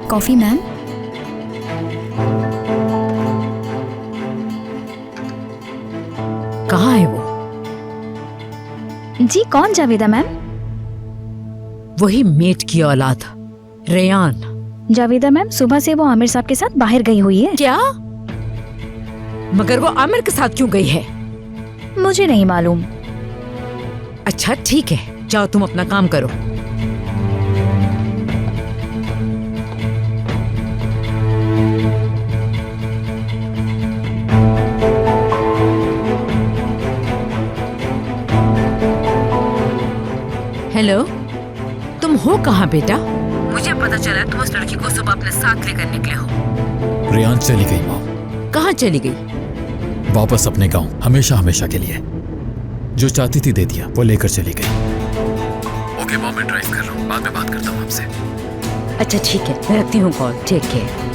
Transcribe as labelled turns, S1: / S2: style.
S1: Coffee ma'am.
S2: कहाँ है वो?
S1: जी कौन जावेदा मैम?
S2: वही मेट की औलाद रेयान।
S1: जावेदा मैम सुबह से वो आमिर साहब के साथ बाहर गई हुई है।
S2: क्या? मगर वो आमिर के साथ क्यों गई है?
S1: मुझे नहीं मालूम।
S2: अच्छा ठीक है, जाओ तुम अपना काम करो। हेलो, तुम हो कहाँ बेटा? मुझे पता चला तुम उस लड़की को सुबह अपने साथ लेकर निकले हो।
S3: रेयान चली गई माँ,
S2: कहाँ चली गई?
S3: वापस अपने गांव, हमेशा हमेशा के लिए। जो चाहती थी दे दिया, वो लेकर चली गई। ओके मॉम, मैं ड्राइव कर रहा हूँ, बाद में बात करता हूँ आपसे।
S2: अच्छा ठीक है, मैं रखती हूँ कॉल। Take care.